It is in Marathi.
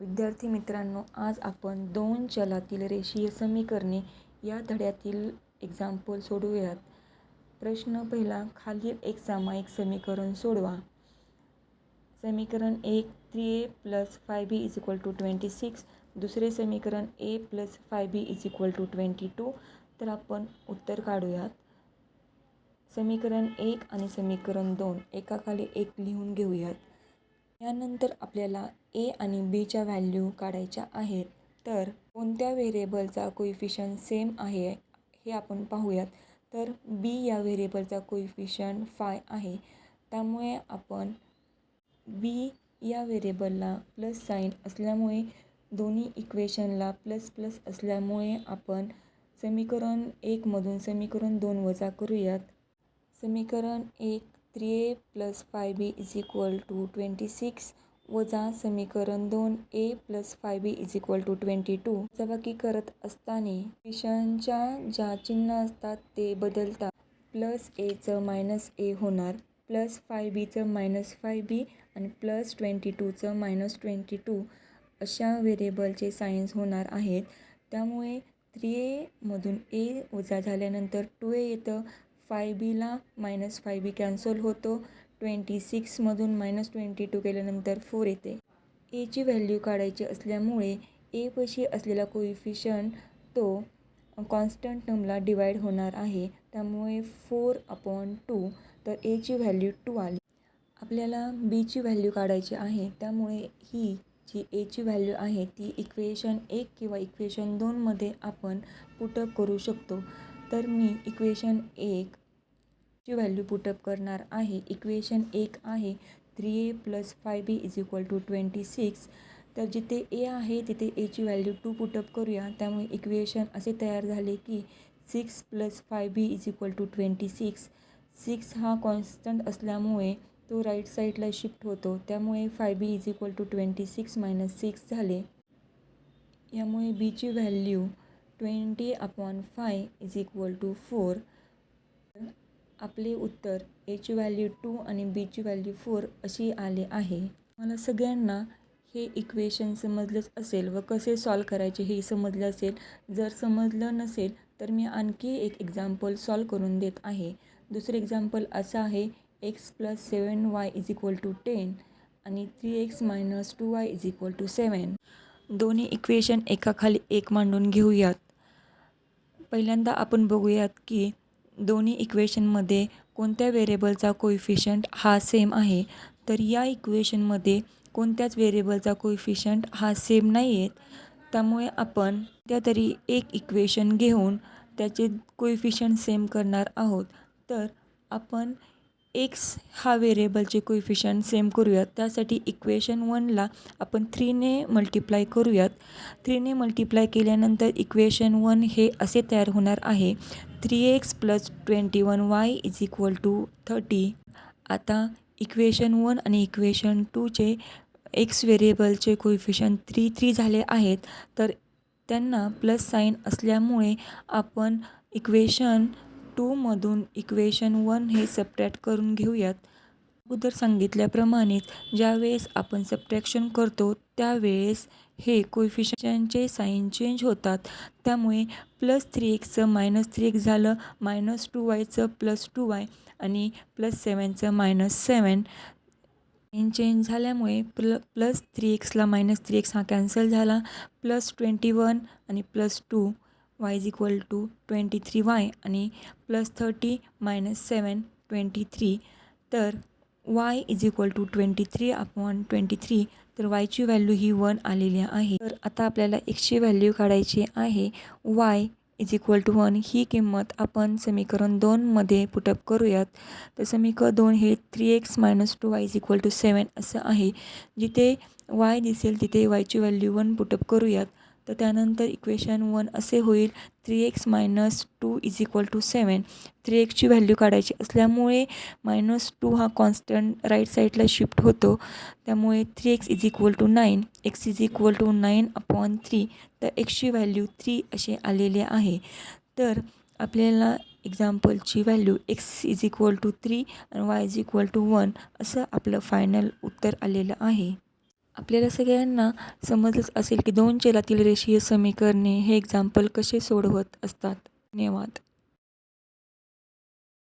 विद्यार्थी मित्रांनो, आज आपण दोन चलातील रेषीय समीकरणे या धड्यातील एक्झाम्पल सोडवूयात. प्रश्न पहिला, खालील एक सामायिक समीकरण सोडवा. समीकरण 1 3a + 5b = 26. दुसरे समीकरण a + 5b = 22. तर आपण उत्तर काढूयात. समीकरण 1 आणि समीकरण 2 एकाखाली एक लिहून घेऊयात. यानंतर आपल्याला a आणि b च्या व्हॅल्यू काढायच्या आहेत. तर कोणत्या व्हेरिएबलचा कोइफिशियंट सेम आहे हे आपण पाहूयात. तर b या व्हेरिएबलचा कोइफिशियंट 5 आहे. त्यामुळे आपण b या व्हेरिएबलला प्लस साईन असल्यामुळे दोन्ही इक्वेशनला प्लस प्लस असल्यामुळे आपण समीकरण 1 मधून समीकरण 2 वजा करूयात. समीकरण 1 3a + 5b = 26 वजा समीकरण 2 a + 5b = 22. वजाबाकी करत असताना इक्वेशनच्या ज्या चिन्ह असतात ते बदलतात. प्लस aचं मायनस a होणार, प्लस 5bचं मायनस 5b आणि प्लस 22चं मायनस 22 अशा व्हेरिएबलचे सायन्स होणार आहेत. त्यामुळे 3a मधून a वजा झाल्यानंतर 2a येतं. 5bला मायनस 5b कॅन्सल होतो. 26 मधून मायनस 22 केल्यानंतर 4 येते. a ची व्हॅल्यू काढायची असल्यामुळे a पाशी असलेला कोइफिशियंट तो कॉन्स्टंट टर्मला डिवाइड होणार आहे. त्यामुळे 4/2. तर a ची व्हॅल्यू 2 आली. आपल्याला b ची व्हॅल्यू काढायची आहे. त्यामुळे ही जी a ची व्हॅल्यू आहे ती इक्वेशन 1 किंवा इक्वेशन 2 मध्ये आपण पुटअप करू शकतो. तर मी इक्वेशन 1 ची व्हॅल्यू पुटअप करणार आहे. इक्वेशन 1 आहे 3a + 5b = 26. तर जिथे a आहे तिथे a ची व्हॅल्यू 2 पुटअप करूया. त्यामुळे इक्वेशन असे तयार झाले की 6 + 5b = 26. 6 हा कॉन्स्टंट असल्यामुळे तो राईट साईडला शिफ्ट होतो. त्यामुळे 5b = 26 - 6 झाले. यामुळे b ची व्हॅल्यू 20/5 = 4. आपले उत्तर a ची व्हॅल्यू 2 आणि b ची व्हॅल्यू 4 अशी आले आहे. मला सगळ्यांना हे इक्वेशन समजलंच असेल व कसे सॉल्व करायचे हे समजलं असेल. जर समजलं नसेल तर मी आणखी एक एक्झाम्पल सॉल्व करून देत आहे. दुसरे एक्झाम्पल असं आहे x + 7y = 10 आणि 3x - 2y = 7. दोन्ही इक्वेशन एकाखाली एक मांडून घेऊयात. पहिल्यांदा आपण बघूयात की दोन्ही इक्वेशनमध्ये कोणत्या व्हेरिएबलचा कोइफिशियंट हा सेम आहे. तर या इक्वेशनमध्ये कोणत्याच व्हेरिएबलचा कोइफिशियंट हा सेम नाही आहे. त्यामुळे आपण त्यातरी एक इक्वेशन घेऊन त्याचे कोइफिशियंट सेम करणार आहोत. तर आपण x हा व्हेरिएबलचे कोइफिशियंट सेम करूयात. त्यासाठी इक्वेशन 1ला आपण 3 ने मल्टिप्लाय करूयात. 3 ने मल्टिप्लाय केल्यानंतर इक्वेशन 1 हे असे तयार होणार आहे 3x + 21y = 30. आता इक्वेशन 1 आणि इक्वेशन 2चे x व्हेरिएबलचे कोइफिशियंट 3 3 झाले आहेत. तर त्यांना प्लस साईन असल्यामुळे आपण इक्वेशन 2 मधून इक्वेशन 1 हे सबट्रॅक्ट करून घेऊयात. अगोदर सांगितल्याप्रमाणेच ज्यावेळेस आपण सबट्रॅक्शन करतो त्यावेळेस हे कोइफिशियंटचे साईन चेंज होतात. त्यामुळे प्लस 3xचं मायनस 3x झालं, मायनस 2yचं प्लस 2y आणि प्लस 7चं मायनस 7. साईन चेंज झाल्यामुळे प्लस 3xला मायनस 3x हा कॅन्सल झाला. प्लस 21 आणि प्लस 2 y = 23y आणि प्लस 30 - 7 23. तर y = 23/23. तर y ची व्हॅल्यू ही 1 आलेली आहे. तर आता आपल्याला x ची व्हॅल्यू काढायची आहे. y = 1 ही किंमत आपण समीकरण 2 मध्ये पुटअप करूयात. तर समीकरण 2 हे 3x - 2y = 7 असं आहे. जिथे y दिसेल तिथे y ची व्हॅल्यू 1 पुटअप करूयात. तर त्यानंतर इक्वेशन 1 असे होईल 3x - 2 = 7. 3x ची व्हॅल्यू काढायची असल्यामुळे -2 हा कॉन्स्टंट राईट साईडला शिफ्ट होतो. त्यामुळे 3x = 9. x = 9/3. तर x ची व्हॅल्यू 3 असे आलेले आहे. तर आपल्याला एक्झाम्पलची व्हॅल्यू x = 3 आणि y = 1 असं आपलं फायनल उत्तर आलेलं आहे. आपल्याला सगळ्यांना समजलंच असेल की दोन चलातील रेषीय समीकरणे हे एक्झाम्पल कसे सोडवत असतात. धन्यवाद.